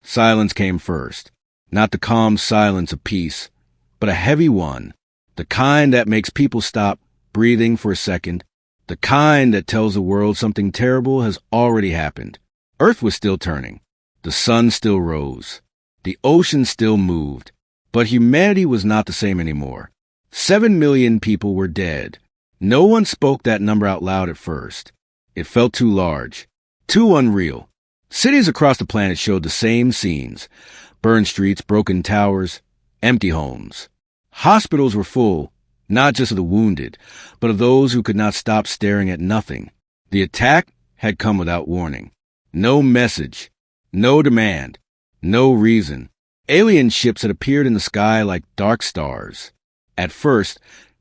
Silence came first. Not the calm silence of peace, but a heavy one. The kind that makes people stop breathing for a second. The kind that tells the world something terrible has already happened. Earth was still turning. The sun still rose. The ocean still moved. But humanity was not the same anymore. 7 million people were dead. No one spoke that number out loud at first. It felt too large, too unreal. Cities across the planet showed the same scenes. Burned streets, broken towers, empty homes. Hospitals were full, not just of the wounded, but of those who could not stop staring at nothing. The attack had come without warning. No message, no demand, no reason. Alien ships had appeared in the sky like dark stars. At first,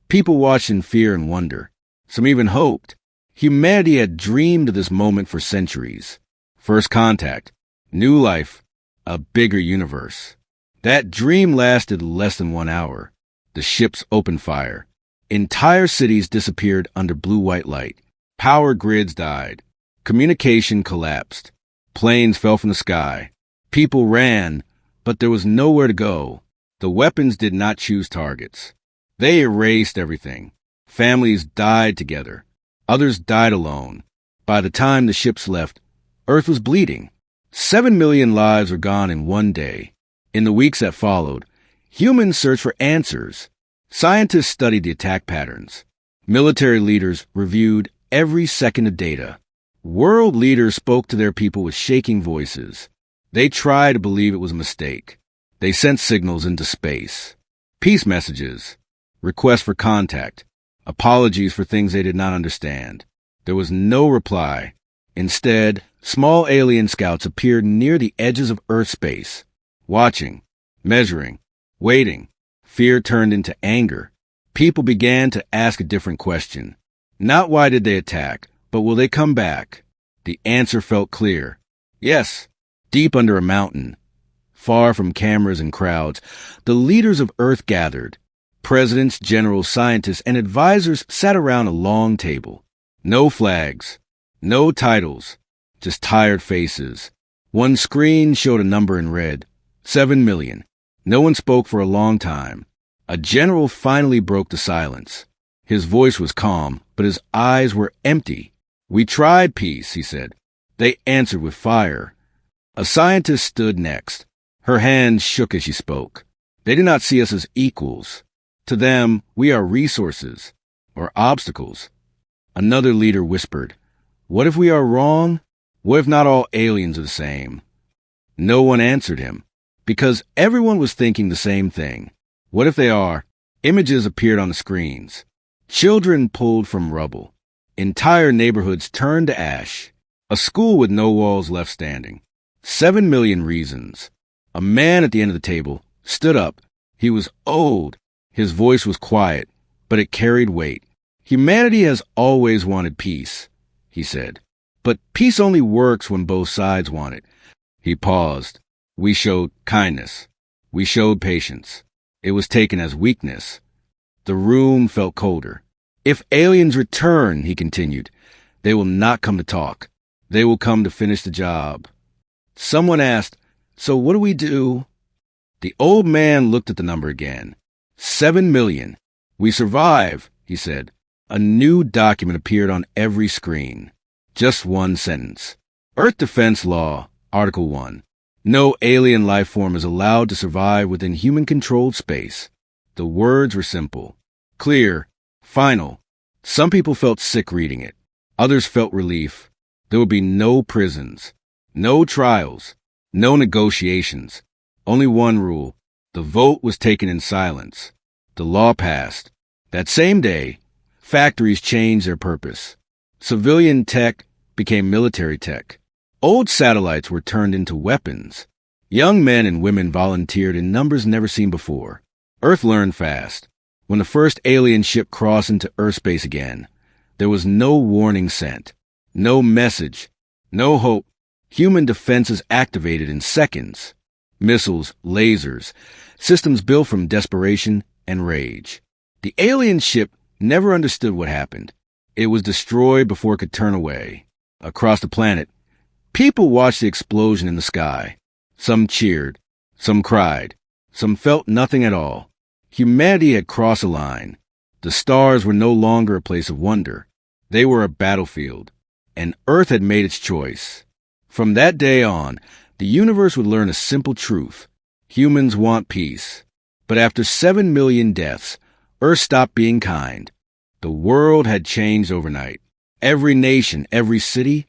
people watched in fear and wonder. Some even hoped. Humanity had dreamed of this moment for centuries. First contact, new life, a bigger universe. That dream lasted less than 1 hour. The ships opened fire. Entire cities disappeared under blue-white light. Power grids died. Communication collapsed. Planes fell from the sky. People ran, but there was nowhere to go. The weapons did not choose targets. They erased everything. Families died together. Others died alone. By the time the ships left, Earth was bleeding. 7 million lives were gone in one day. In the weeks that followed, humans searched for answers. Scientists studied the attack patterns. Military leaders reviewed every second of data. World leaders spoke to their people with shaking voices. They tried to believe it was a mistake. They sent signals into space. Peace messages, requests for contact, apologies for things they did not understand. There was no reply. Instead, small alien scouts appeared near the edges of Earth space, watching, measuring, waiting. Fear turned into anger. People began to ask a different question. Not why did they attack, but will they come back? The answer felt clear. Yes, deep under a mountain, far from cameras and crowds, the leaders of Earth gathered. Presidents, generals, scientists, and advisors sat around a long table. No flags, no titles, just tired faces. One screen showed a number in red, 7 million. No one spoke for a long time. A general finally broke the silence. His voice was calm, but his eyes were empty. "We tried peace," he said. They answered with fire. A scientist stood next. Her hands shook as she spoke. They did not see us as equals. To them, we are resources, or obstacles. Another leader whispered, "What if we are wrong? What if not all aliens are the same?" No one answered him, because everyone was thinking the same thing. What if they are? Images appeared on the screens. Children pulled from rubble. Entire neighborhoods turned to ash. A school with no walls left standing. 7 million reasons. A man at the end of the table stood up. He was old. His voice was quiet, but it carried weight. "Humanity has always wanted peace," he said. "But peace only works when both sides want it." He paused. "We showed kindness. We showed patience. It was taken as weakness." The room felt colder. "If aliens return," he continued, "they will not come to talk. They will come to finish the job." Someone asked, "So what do we do?" The old man looked at the number again. 7 million. "We survive," he said. A new document appeared on every screen. Just one sentence. Earth Defense Law, Article 1. No alien life form is allowed to survive within human-controlled space. The words were simple, clear, final. Some people felt sick reading it. Others felt relief. There would be no prisons, no trials, no negotiations. Only one rule. The vote was taken in silence. The law passed. That same day, factories changed their purpose. Civilian tech became military tech. Old satellites were turned into weapons. Young men and women volunteered in numbers never seen before. Earth learned fast. When the first alien ship crossed into Earth space again, there was no warning sent, no message, no hope. Human defenses activated in seconds. Missiles, lasers, systems built from desperation and rage. The alien ship never understood what happened. It was destroyed before it could turn away. Across the planet, people watched the explosion in the sky. Some cheered, some cried, some felt nothing at all. Humanity had crossed a line. The stars were no longer a place of wonder. They were a battlefield, and Earth had made its choice. From that day on, the universe would learn a simple truth. Humans want peace. But after 7 million deaths, Earth stopped being kind. The world had changed overnight. Every nation, every city,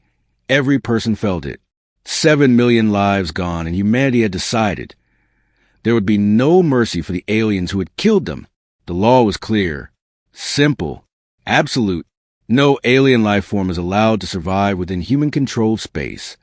every person felt it. 7 million lives gone, and humanity had decided there would be no mercy for the aliens who had killed them. The law was clear, simple, absolute. No alien life form is allowed to survive within human-controlled space.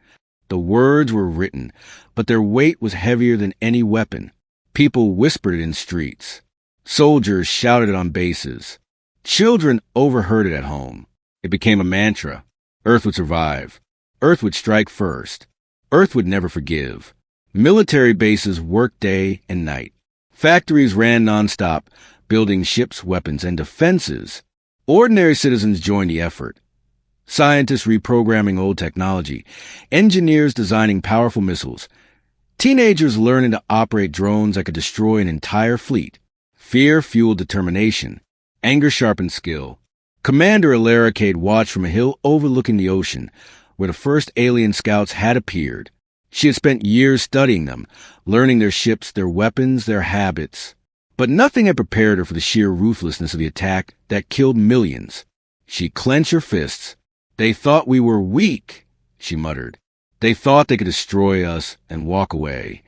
The words were written, but their weight was heavier than any weapon. People whispered it in streets. Soldiers shouted it on bases. Children overheard it at home. It became a mantra. Earth would survive. Earth would strike first. Earth would never forgive. Military bases worked day and night. Factories ran nonstop, building ships, weapons, and defenses. Ordinary citizens joined the effort. Scientists reprogramming old technology. Engineers designing powerful missiles. Teenagers learning to operate drones that could destroy an entire fleet. Fear fueled determination. Anger sharpened skill. Commander Elara Kade watched from a hill overlooking the ocean, where the first alien scouts had appeared. She had spent years studying them, learning their ships, their weapons, their habits. But nothing had prepared her for the sheer ruthlessness of the attack that killed millions. She clenched her fists. "They thought we were weak," she muttered. "They thought they could destroy us and walk away."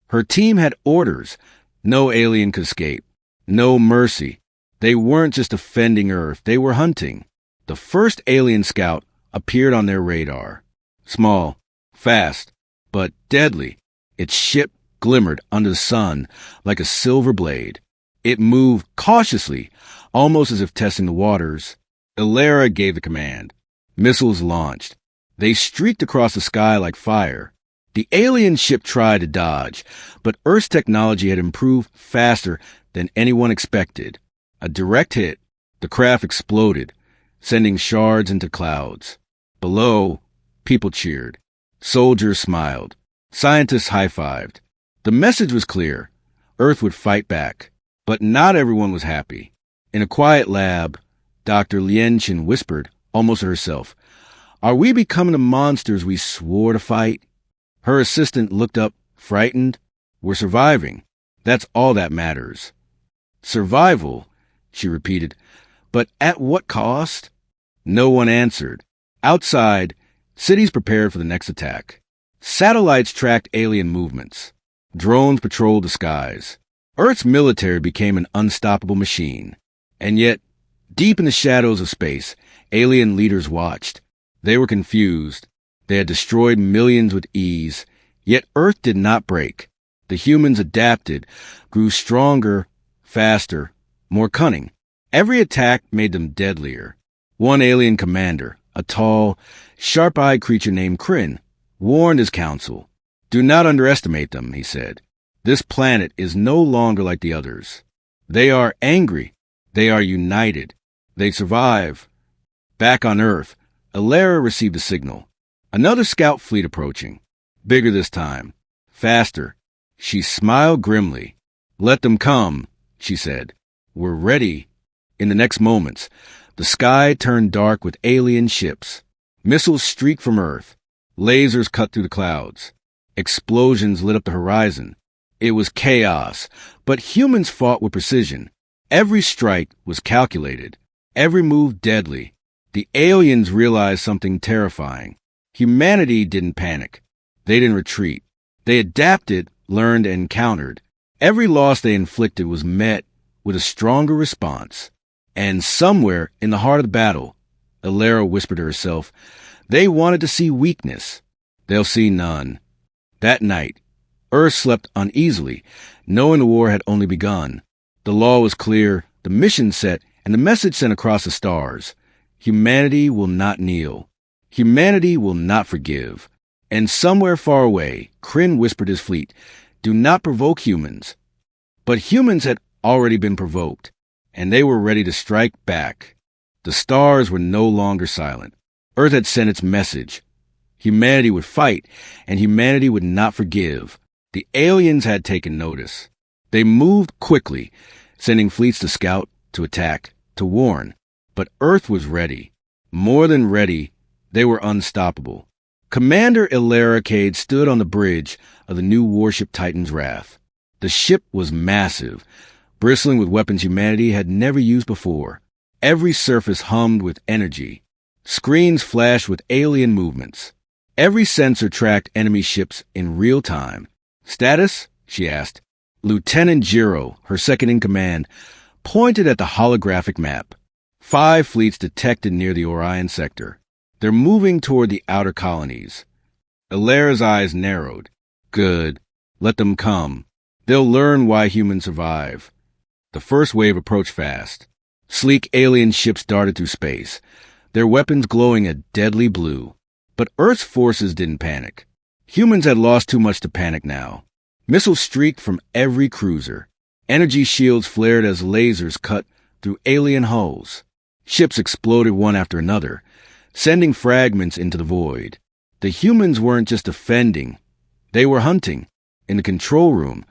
Her team had orders. No alien could escape. No mercy. They weren't just defending Earth, they were hunting. The first alien scout appeared on their radar. Small, fast, but deadly. Its ship glimmered under the sun like a silver blade. It moved cautiously, almost as if testing the waters. Elara gave the command. Missiles launched. They streaked across the sky like fire. The alien ship tried to dodge, but Earth's technology had improved faster than anyone expected. A direct hit. The craft exploded, sending shards into clouds. Below, people cheered. Soldiers smiled. Scientists high-fived. The message was clear. Earth would fight back. But not everyone was happy. In a quiet lab, Dr. Lienchen whispered, almost to herself, "Are we becoming the monsters we swore to fight?" Her assistant looked up, frightened. "We're surviving. That's all that matters." "Survival," she repeated. "But at what cost?" No one answered. Outside, cities prepared for the next attack. Satellites tracked alien movements. Drones patrolled the skies. Earth's military became an unstoppable machine. And yet, deep in the shadows of space, alien leaders watched. They were confused. They had destroyed millions with ease. Yet Earth did not break. The humans adapted, grew stronger, faster, more cunning. Every attack made them deadlier. One alien commander, a tall, sharp-eyed creature named Kryn, warned his council. "Do not underestimate them," he said. "This planet is no longer like the others. They are angry. They are united. They survive." Back on Earth, Elara received a signal. Another scout fleet approaching. Bigger this time. Faster. She smiled grimly. "Let them come," she said. "We're ready." In the next moments, the sky turned dark with alien ships. Missiles streaked from Earth. Lasers cut through the clouds. Explosions lit up the horizon. It was chaos, but humans fought with precision. Every strike was calculated. Every move deadly. The aliens realized something terrifying. Humanity didn't panic. They didn't retreat. They adapted, learned, and countered. Every loss they inflicted was met with a stronger response. And somewhere in the heart of the battle, Elara whispered to herself, they wanted to see weakness. They'll see none. That night, Earth slept uneasily, knowing the war had only begun. The law was clear, the mission set, and the message sent across the stars. Humanity will not kneel. Humanity will not forgive. And somewhere far away, Kryn whispered his fleet, "Do not provoke humans." But humans had already been provoked, and they were ready to strike back. The stars were no longer silent. Earth had sent its message. Humanity would fight, and humanity would not forgive. The aliens had taken notice. They moved quickly, sending fleets to scout, to attack, to warn. But Earth was ready. More than ready, they were unstoppable. Commander Elara Kade stood on the bridge of the new warship Titan's Wrath. The ship was massive, bristling with weapons humanity had never used before. Every surface hummed with energy. Screens flashed with alien movements. Every sensor tracked enemy ships in real time. "Status?" she asked. Lieutenant Jiro, her second-in-command, pointed at the holographic map. 5 fleets detected near the Orion sector. They're moving toward the outer colonies. Elara's eyes narrowed. Good. Let them come. They'll learn why humans survive. The first wave approached fast. Sleek alien ships darted through space, their weapons glowing a deadly blue. But Earth's forces didn't panic. Humans had lost too much to panic now. Missiles streaked from every cruiser. Energy shields flared as lasers cut through alien hulls. Ships exploded one after another, sending fragments into the void. The humans weren't just defending. They were hunting. In the control room,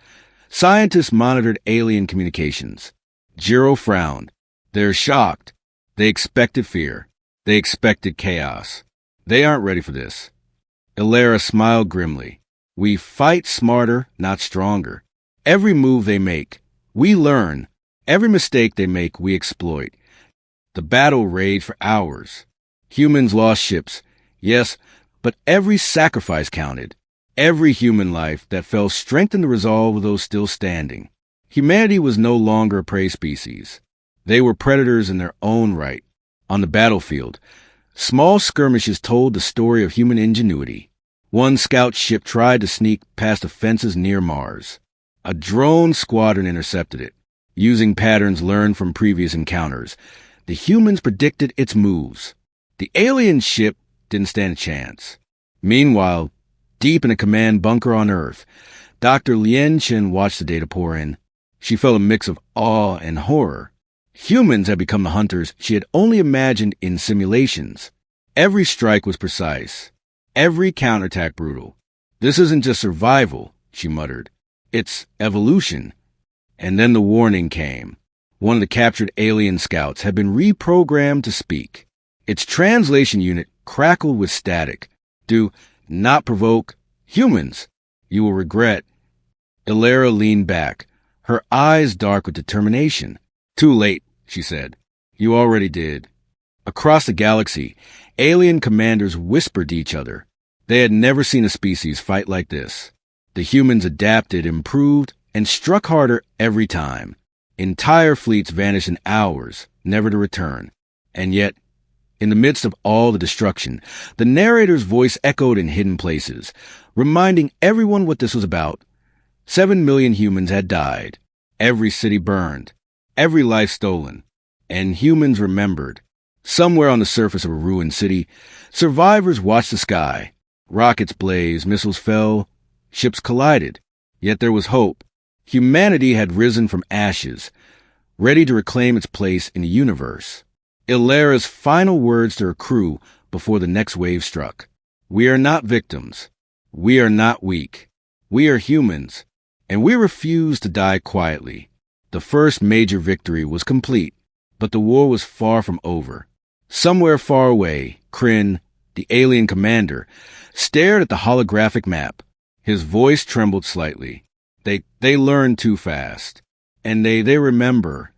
scientists monitored alien communications. Jiro frowned. They're shocked. They expected fear. They expected chaos. They aren't ready for this. Elara smiled grimly. We fight smarter, not stronger. Every move they make, we learn. Every mistake they make, we exploit. The battle raged for hours. Humans lost ships, yes, but every sacrifice counted. Every human life that fell strengthened the resolve of those still standing. Humanity was no longer a prey species. They were predators in their own right. On the battlefield, small skirmishes told the story of human ingenuity. One scout ship tried to sneak past the fences near Mars. A drone squadron intercepted it. Using patterns learned from previous encounters, the humans predicted its moves. The alien ship didn't stand a chance. Meanwhile, deep in a command bunker on Earth, Dr. Lien Chen watched the data pour in. She felt a mix of awe and horror. Humans had become the hunters she had only imagined in simulations. Every strike was precise. Every counterattack brutal. This isn't just survival, she muttered. It's evolution. And then the warning came. One of the captured alien scouts had been reprogrammed to speak. Its translation unit crackled with static. Do not provoke humans. You will regret. Elara leaned back, her eyes dark with determination. Too late, she said. You already did. Across the galaxy, alien commanders whispered to each other. They had never seen a species fight like this. The humans adapted, improved, and struck harder every time. Entire fleets vanished in hours, never to return. And yet, in the midst of all the destruction, the narrator's voice echoed in hidden places, reminding everyone what this was about. 7 million humans had died. Every city burned. Every life stolen. And humans remembered. Somewhere on the surface of a ruined city, survivors watched the sky. Rockets blazed, missiles fell, ships collided. Yet there was hope. Humanity had risen from ashes, ready to reclaim its place in the universe. Elara's final words to her crew before the next wave struck. We are not victims. We are not weak. We are humans, and we refuse to die quietly. The first major victory was complete, but the war was far from over. Somewhere far away, Kryn, the alien commander, stared at the holographic map. His voice trembled slightly. They learned too fast. And they remember.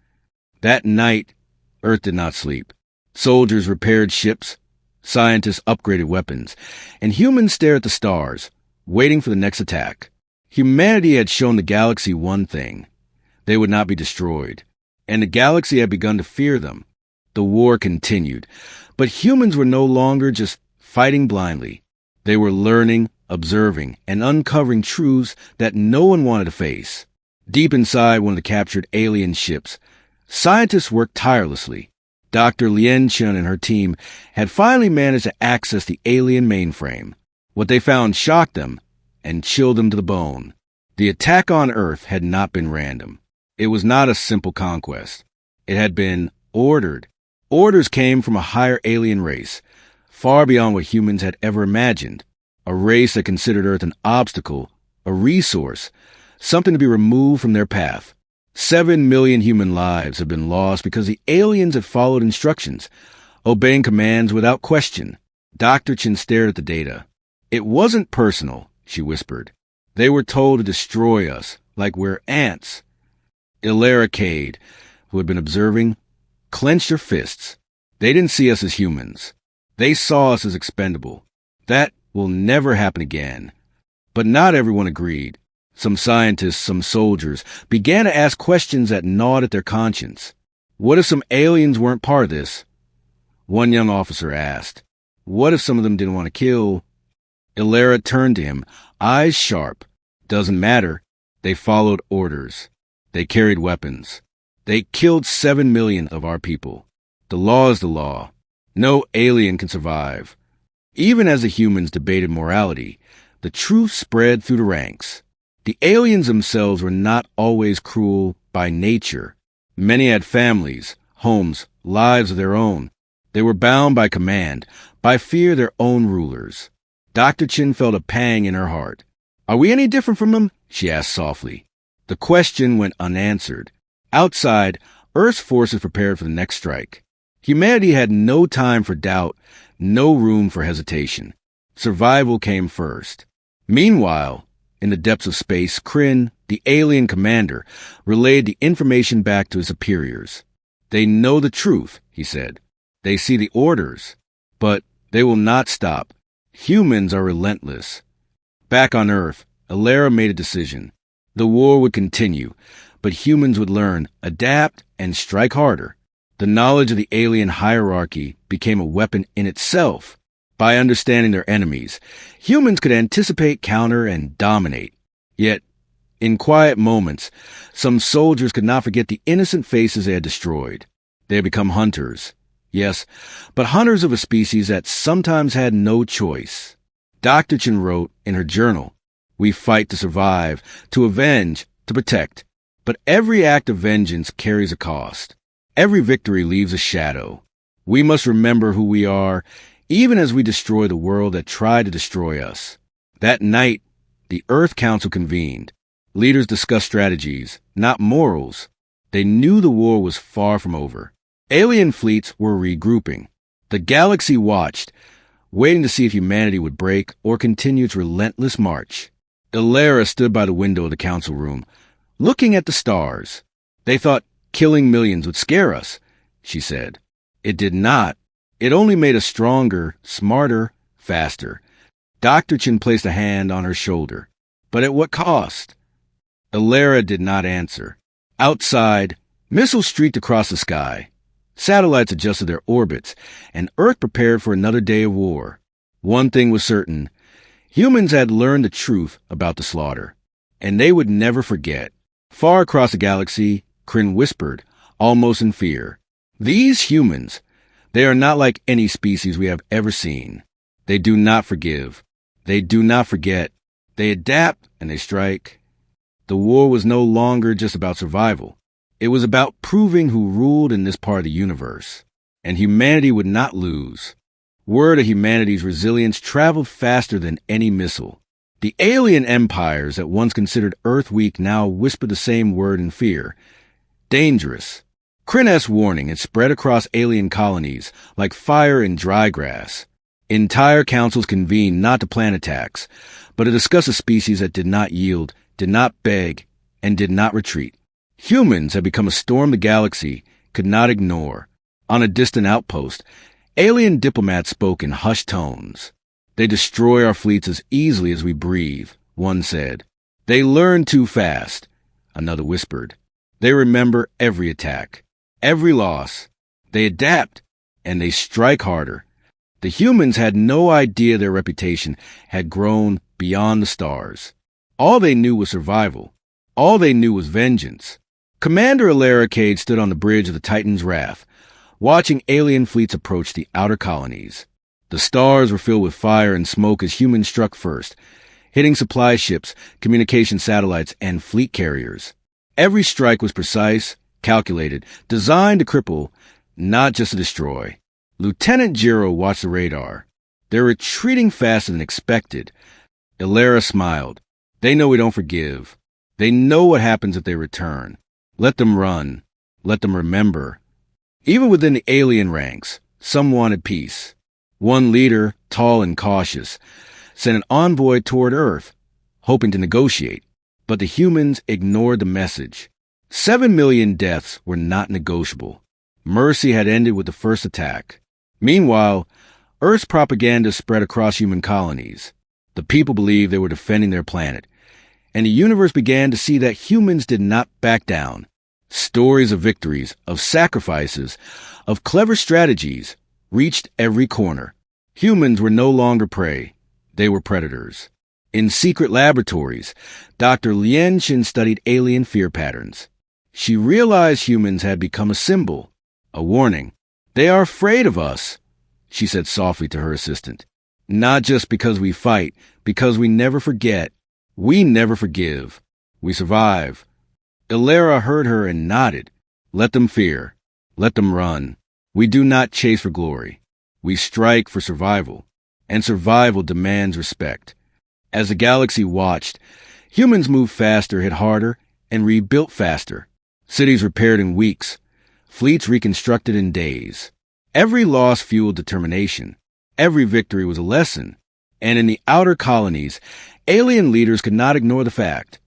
That night, Earth did not sleep. Soldiers repaired ships, scientists upgraded weapons, and humans stared at the stars, waiting for the next attack. Humanity had shown the galaxy one thing. They would not be destroyed. And the galaxy had begun to fear them. The war continued, but humans were no longer just fighting blindly. They were learning, observing, and uncovering truths that no one wanted to face. Deep inside one of the captured alien ships, scientists worked tirelessly. Dr. Lien Chen and her team had finally managed to access the alien mainframe. What they found shocked them and chilled them to the bone. The attack on Earth had not been random. It was not a simple conquest. It had been ordered. Orders came from a higher alien race, far beyond what humans had ever imagined. A race that considered Earth an obstacle, a resource, something to be removed from their path. 7 million human lives have been lost because the aliens had followed instructions, obeying commands without question. Dr. Chen stared at the data. It wasn't personal, she whispered. They were told to destroy us, like we're ants. Elara Kade, who had been observing, clenched her fists. They didn't see us as humans. They saw us as expendable. That will never happen again. But not everyone agreed. Some scientists, some soldiers, began to ask questions that gnawed at their conscience. What if some aliens weren't part of this? One young officer asked. What if some of them didn't want to kill? Elara turned to him, eyes sharp. Doesn't matter. They followed orders. They carried weapons. They killed 7 million of our people. The law is the law. No alien can survive. Even as the humans debated morality, the truth spread through the ranks. The aliens themselves were not always cruel by nature. Many had families, homes, lives of their own. They were bound by command, by fear their own rulers. Dr. Chen felt a pang in her heart. Are we any different from them? She asked softly. The question went unanswered. Outside, Earth's forces prepared for the next strike. Humanity had no time for doubt, no room for hesitation. Survival came first. Meanwhile, in the depths of space, Kryn, the alien commander, relayed the information back to his superiors. They know the truth, he said. They see the orders, but they will not stop. Humans are relentless. Back on Earth, Elara made a decision. The war would continue, but humans would learn, adapt, and strike harder. The knowledge of the alien hierarchy became a weapon in itself. By understanding their enemies, humans could anticipate, counter, and dominate. Yet, in quiet moments, some soldiers could not forget the innocent faces they had destroyed. They had become hunters. Yes, but hunters of a species that sometimes had no choice. Dr. Chen wrote in her journal, "We fight to survive, to avenge, to protect. But every act of vengeance carries a cost. Every victory leaves a shadow. We must remember who we are, even as we destroy the world that tried to destroy us." That night, the Earth Council convened. Leaders discussed strategies, not morals. They knew the war was far from over. Alien fleets were regrouping. The galaxy watched, waiting to see if humanity would break or continue its relentless march. Elara stood by the window of the council room, looking at the stars. They thought killing millions would scare us, she said. It did not. It only made us stronger, smarter, faster. Dr. Chen placed a hand on her shoulder. But at what cost? Elara did not answer. Outside, missiles streaked across the sky. Satellites adjusted their orbits, and Earth prepared for another day of war. One thing was certain. Humans had learned the truth about the slaughter, and they would never forget. Far across the galaxy, Kryn whispered, almost in fear. These humans, they are not like any species we have ever seen. They do not forgive. They do not forget. They adapt and they strike. The war was no longer just about survival. It was about proving who ruled in this part of the universe. And humanity would not lose. Word of humanity's resilience traveled faster than any missile. The alien empires that once considered Earth weak now whispered the same word in fear. Dangerous. Kryn's warning had spread across alien colonies like fire in dry grass. Entire councils convened not to plan attacks, but to discuss a species that did not yield, did not beg, and did not retreat. Humans had become a storm the galaxy could not ignore. On a distant outpost, alien diplomats spoke in hushed tones. They destroy our fleets as easily as we breathe, one said. They learn too fast, another whispered. They remember every attack, every loss. They adapt, and they strike harder. The humans had no idea their reputation had grown beyond the stars. All they knew was survival. All they knew was vengeance. Commander Elara Kade stood on the bridge of the Titan's Wrath, watching alien fleets approach the outer colonies. The stars were filled with fire and smoke as humans struck first, hitting supply ships, communication satellites, and fleet carriers. Every strike was precise, calculated, designed to cripple, not just to destroy. Lieutenant Jiro watched the radar. They're retreating faster than expected. Elara smiled. They know we don't forgive. They know what happens if they return. Let them run. Let them remember. Even within the alien ranks, some wanted peace. One leader, tall and cautious, sent an envoy toward Earth, hoping to negotiate. But the humans ignored the message. 7 million deaths were not negotiable. Mercy had ended with the first attack. Meanwhile, Earth's propaganda spread across human colonies. The people believed they were defending their planet, and the universe began to see that humans did not back down. Stories of victories, of sacrifices, of clever strategies reached every corner. Humans were no longer prey. They were predators. In secret laboratories, Dr. Lianchen studied alien fear patterns. She realized humans had become a symbol, a warning. They are afraid of us, she said softly to her assistant. Not just because we fight, because we never forget. We never forgive. We survive. Elara heard her and nodded. Let them fear. Let them run. We do not chase for glory. We strike for survival. And survival demands respect. As the galaxy watched, humans moved faster, hit harder, and rebuilt faster. Cities repaired in weeks. Fleets reconstructed in days. Every loss fueled determination. Every victory was a lesson. And in the outer colonies, alien leaders could not ignore the fact.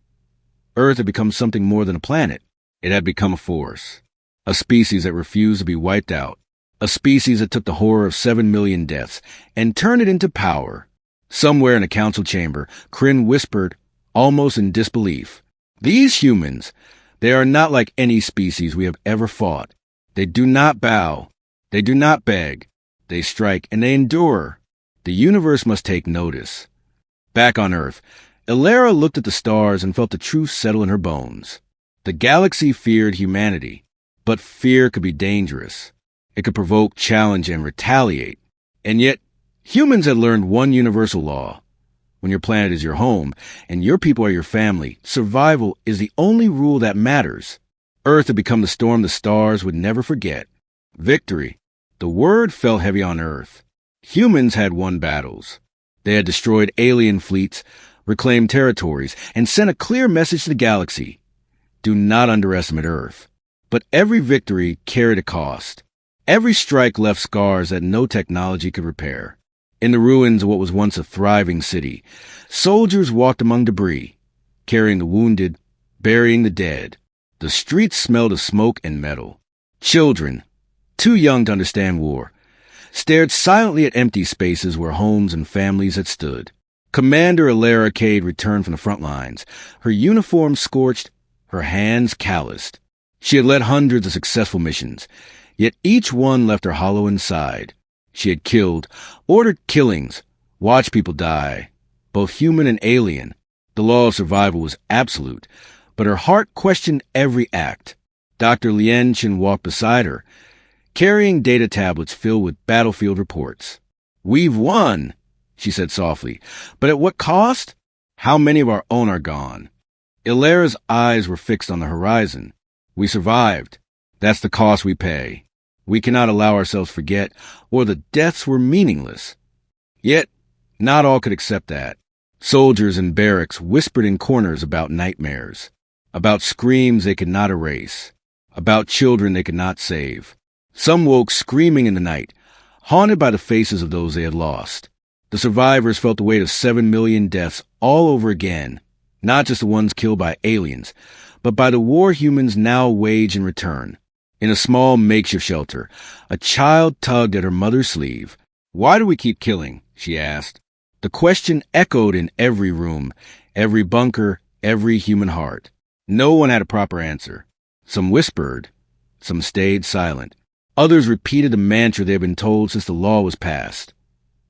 Earth had become something more than a planet. It had become a force. A species that refused to be wiped out. A species that took the horror of 7 million deaths and turned it into power. Somewhere in a council chamber, Kryn whispered, almost in disbelief, "These humans, they are not like any species we have ever fought. They do not bow. They do not beg. They strike and they endure. The universe must take notice." Back on Earth, Elara looked at the stars and felt the truth settle in her bones. The galaxy feared humanity, but fear could be dangerous. It could provoke challenge and retaliate. And yet, humans had learned one universal law. When your planet is your home and your people are your family, survival is the only rule that matters. Earth had become the storm the stars would never forget. Victory. The word fell heavy on Earth. Humans had won battles. They had destroyed alien fleets, reclaimed territories, and sent a clear message to the galaxy. Do not underestimate Earth. But every victory carried a cost. Every strike left scars that no technology could repair. In the ruins of what was once a thriving city, soldiers walked among debris, carrying the wounded, burying the dead. The streets smelled of smoke and metal. Children, too young to understand war, stared silently at empty spaces where homes and families had stood. Commander Elara Kade returned from the front lines, her uniform scorched, her hands calloused. She had led hundreds of successful missions, yet each one left her hollow inside. She had killed, ordered killings, watched people die, both human and alien. The law of survival was absolute, but her heart questioned every act. Dr. Lianchen walked beside her, carrying data tablets filled with battlefield reports. "We've won," she said softly. "But at what cost? How many of our own are gone?" Elara's eyes were fixed on the horizon. "We survived. That's the cost we pay. We cannot allow ourselves to forget, or the deaths were meaningless." Yet, not all could accept that. Soldiers in barracks whispered in corners about nightmares, about screams they could not erase, about children they could not save. Some woke screaming in the night, haunted by the faces of those they had lost. The survivors felt the weight of 7 million deaths all over again, not just the ones killed by aliens, but by the war humans now wage in return. In a small makeshift shelter, a child tugged at her mother's sleeve. "Why do we keep killing?" she asked. The question echoed in every room, every bunker, every human heart. No one had a proper answer. Some whispered, some stayed silent. Others repeated the mantra they had been told since the law was passed.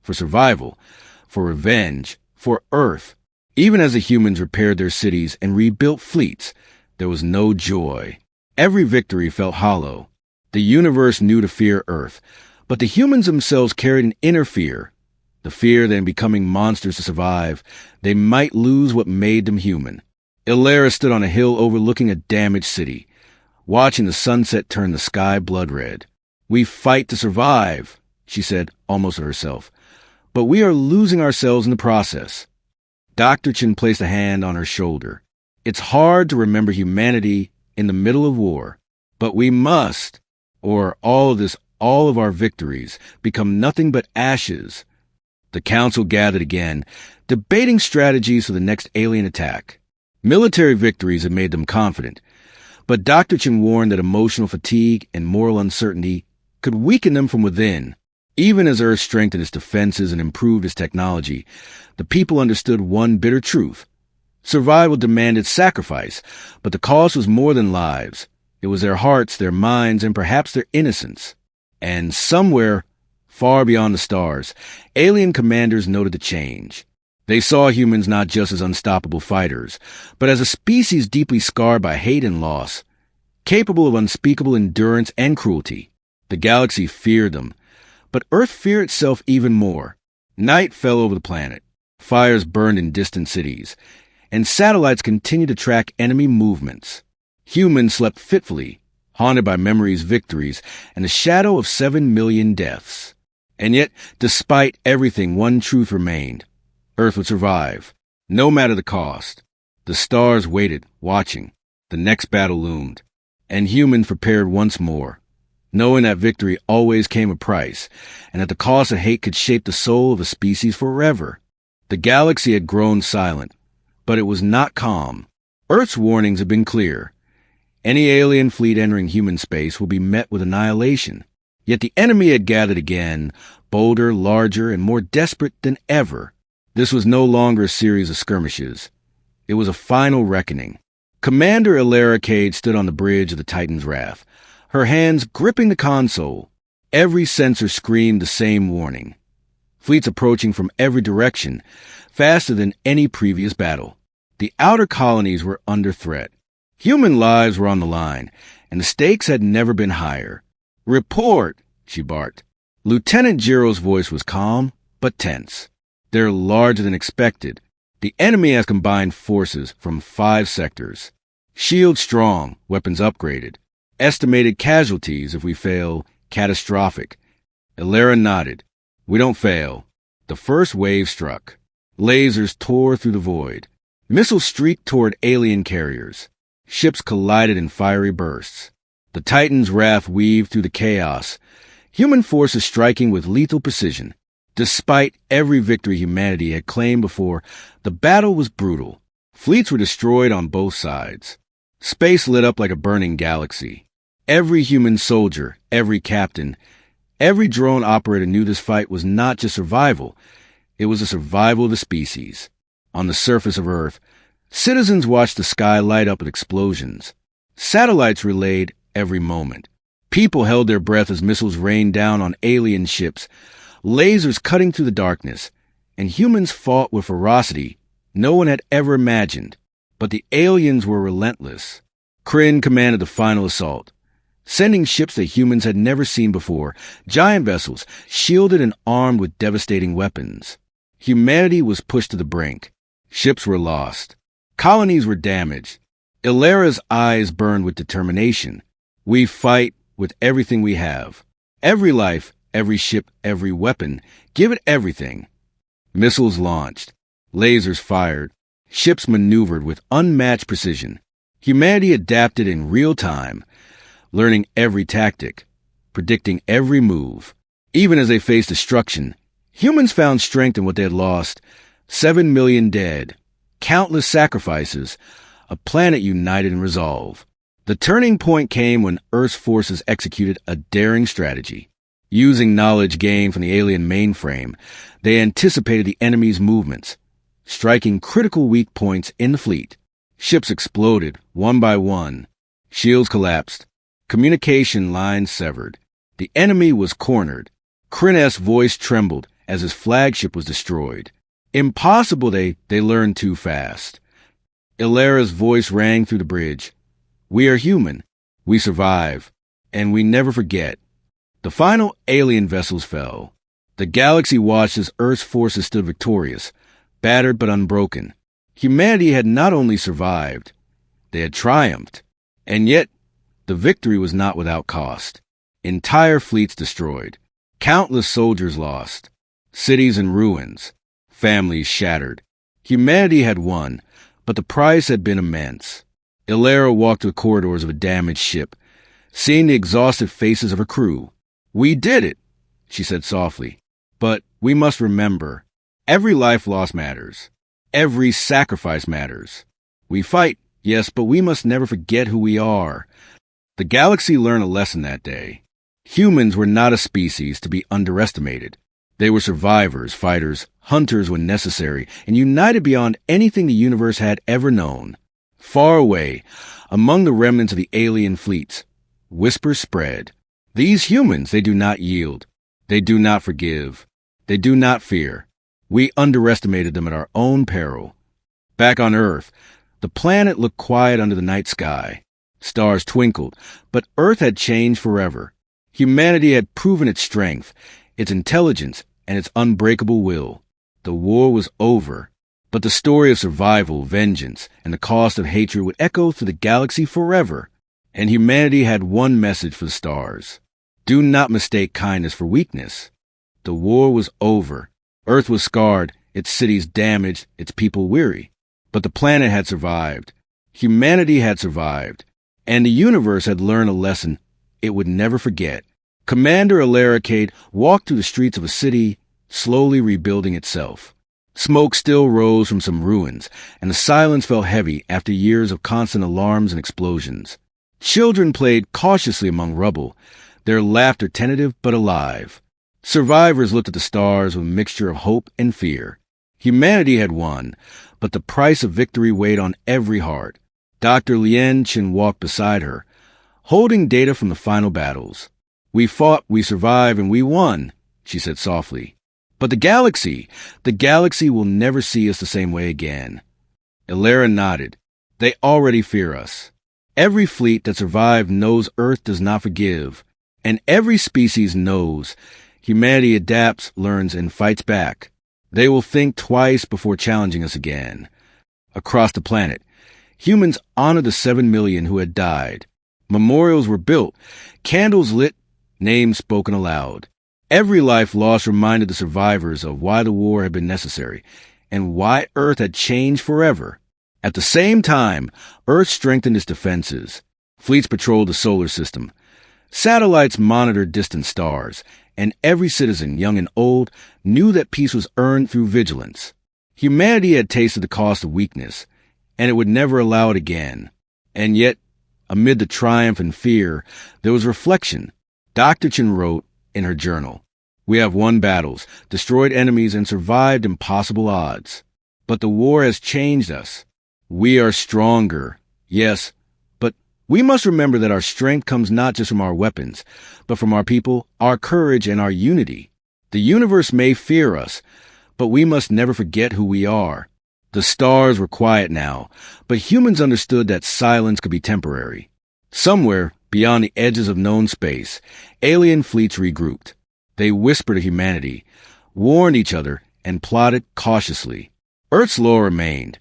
For survival, for revenge, for Earth. Even as the humans repaired their cities and rebuilt fleets, there was no joy. Every victory felt hollow. The universe knew to fear Earth, but the humans themselves carried an inner fear. The fear that in becoming monsters to survive, they might lose what made them human. Elara stood on a hill overlooking a damaged city, watching the sunset turn the sky blood red. "We fight to survive," she said almost to herself. but we are losing ourselves in the process. Dr. Chen placed a hand on her shoulder. It's hard to remember humanity in the middle of war, but we must, or all of our victories, become nothing but ashes. The council gathered again, debating strategies for the next alien attack. Military victories had made them confident, but Dr. Chen warned that emotional fatigue and moral uncertainty could weaken them from within. Even as Earth strengthened its defenses and improved its technology, the people understood one bitter truth. Survival demanded sacrifice, but the cost was more than lives. It was their hearts, their minds, and perhaps their innocence. And somewhere, far beyond the stars, alien commanders noted the change. They saw humans not just as unstoppable fighters, but as a species deeply scarred by hate and loss, capable of unspeakable endurance and cruelty. The galaxy feared them, but Earth feared itself even more. Night fell over the planet. Fires burned in distant cities, and satellites continued to track enemy movements. Humans slept fitfully, haunted by memories, victories, and the shadow of 7 million deaths. And yet, despite everything, one truth remained. Earth would survive, no matter the cost. The stars waited, watching. The next battle loomed, and humans prepared once more, knowing that victory always came a price, and that the cost of hate could shape the soul of a species forever. The galaxy had grown silent, but it was not calm. Earth's warnings had been clear. Any alien fleet entering human space will be met with annihilation. Yet the enemy had gathered again, bolder, larger, and more desperate than ever. This was no longer a series of skirmishes. It was a final reckoning. Commander Elara Kade stood on the bridge of the Titan's Wrath, her hands gripping the console. Every sensor screamed the same warning. Fleets approaching from every direction, faster than any previous battle. The outer colonies were under threat. Human lives were on the line, and the stakes had never been higher. "Report," she barked. Lieutenant Jiro's voice was calm, but tense. "They're larger than expected. The enemy has combined forces from 5 sectors. Shield strong, weapons upgraded. Estimated casualties if we fail, catastrophic." Elara nodded. "We don't fail." The first wave struck. Lasers tore through the void. Missiles streaked toward alien carriers. Ships collided in fiery bursts. The Titan's Wrath weaved through the chaos, human forces striking with lethal precision. Despite every victory humanity had claimed before, the battle was brutal. Fleets were destroyed on both sides. Space lit up like a burning galaxy. Every human soldier, every captain, every drone operator knew this fight was not just survival. It was a survival of the species. On the surface of Earth, citizens watched the sky light up with explosions. Satellites relayed every moment. People held their breath as missiles rained down on alien ships, lasers cutting through the darkness, and humans fought with ferocity no one had ever imagined. But the aliens were relentless. Kryn commanded the final assault, sending ships that humans had never seen before, giant vessels, shielded and armed with devastating weapons. Humanity was pushed to the brink. Ships were lost. Colonies were damaged. Elara's eyes burned with determination. "We fight with everything we have. Every life, every ship, every weapon. Give it everything." Missiles launched. Lasers fired. Ships maneuvered with unmatched precision. Humanity adapted in real time, learning every tactic, predicting every move. Even as they faced destruction, humans found strength in what they had lost. 7 million dead, countless sacrifices, a planet united in resolve. The turning point came when Earth's forces executed a daring strategy. Using knowledge gained from the alien mainframe, they anticipated the enemy's movements, striking critical weak points in the fleet. Ships exploded, one by one. Shields collapsed. Communication lines severed. The enemy was cornered. Kryn's voice trembled as his flagship was destroyed. Impossible, they learned too fast. Elara's voice rang through the bridge. "We are human. We survive. And we never forget." The final alien vessels fell. The galaxy watched as Earth's forces stood victorious, battered but unbroken. Humanity had not only survived, they had triumphed. And yet, the victory was not without cost. Entire fleets destroyed. Countless soldiers lost. cities in ruins, families shattered. Humanity had won, but the price had been immense. Elara walked the corridors of a damaged ship, seeing the exhausted faces of her crew. "We did it," she said softly. "But we must remember, every life lost matters. Every sacrifice matters. We fight, yes, but we must never forget who we are." The galaxy learned a lesson that day. Humans were not a species to be underestimated. They were survivors, fighters, hunters when necessary, and united beyond anything the universe had ever known. Far away, among the remnants of the alien fleets, whispers spread. These humans, they do not yield. They do not forgive. They do not fear. We underestimated them at our own peril. Back on Earth, the planet looked quiet under the night sky. Stars twinkled, but Earth had changed forever. Humanity had proven its strength, its intelligence, and its unbreakable will. The war was over, but the story of survival, vengeance, and the cost of hatred would echo through the galaxy forever. And humanity had one message for the stars. Do not mistake kindness for weakness. The war was over. Earth was scarred, its cities damaged, its people weary. But the planet had survived. Humanity had survived. And the universe had learned a lesson it would never forget. Commander Elara Kade walked through the streets of a city, slowly rebuilding itself. Smoke still rose from some ruins, and the silence felt heavy after years of constant alarms and explosions. Children played cautiously among rubble, their laughter tentative but alive. Survivors looked at the stars with a mixture of hope and fear. Humanity had won, but the price of victory weighed on every heart. Dr. Lien Chin walked beside her, holding data from the final battles. "We fought, we survived, and we won," she said softly. "But the galaxy will never see us the same way again." Elara nodded. "They already fear us. Every fleet that survived knows Earth does not forgive, and every species knows humanity adapts, learns, and fights back. They will think twice before challenging us again." Across the planet, humans honored the 7 million who had died. Memorials were built, candles lit, names spoken aloud. Every life lost reminded the survivors of why the war had been necessary and why Earth had changed forever. At the same time, Earth strengthened its defenses. Fleets patrolled the solar system. Satellites monitored distant stars, and every citizen, young and old, knew that peace was earned through vigilance. Humanity had tasted the cost of weakness, and it would never allow it again. And yet, amid the triumph and fear, there was reflection. Dr. Chin wrote in her journal, "We have won battles, destroyed enemies, and survived impossible odds. But the war has changed us. We are stronger, yes, but we must remember that our strength comes not just from our weapons, but from our people, our courage, and our unity. The universe may fear us, but we must never forget who we are." The stars were quiet now, but humans understood that silence could be temporary. Somewhere, beyond the edges of known space, alien fleets regrouped. They whispered to humanity, warned each other, and plotted cautiously. Earth's law remained.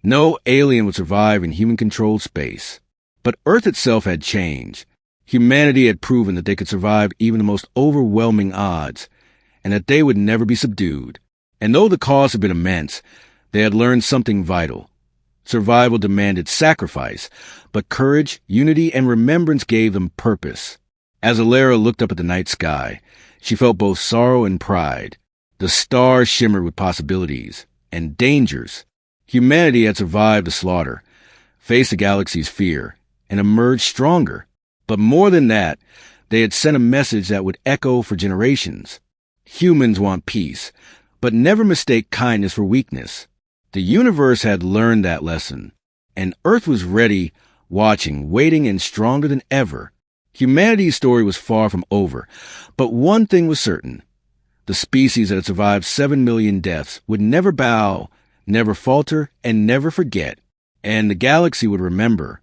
No alien would survive in human-controlled space. But Earth itself had changed. Humanity had proven that they could survive even the most overwhelming odds, and that they would never be subdued. And though the cost had been immense, they had learned something vital. Survival demanded sacrifice, but courage, unity, and remembrance gave them purpose. As Elara looked up at the night sky, she felt both sorrow and pride. The stars shimmered with possibilities and dangers. Humanity had survived the slaughter, faced the galaxy's fear, and emerged stronger. But more than that, they had sent a message that would echo for generations. Humans want peace, but never mistake kindness for weakness. The universe had learned that lesson, and Earth was ready, watching, waiting, and stronger than ever. Humanity's story was far from over, but one thing was certain. The species that had survived 7 million deaths would never bow, never falter, and never forget. And the galaxy would remember.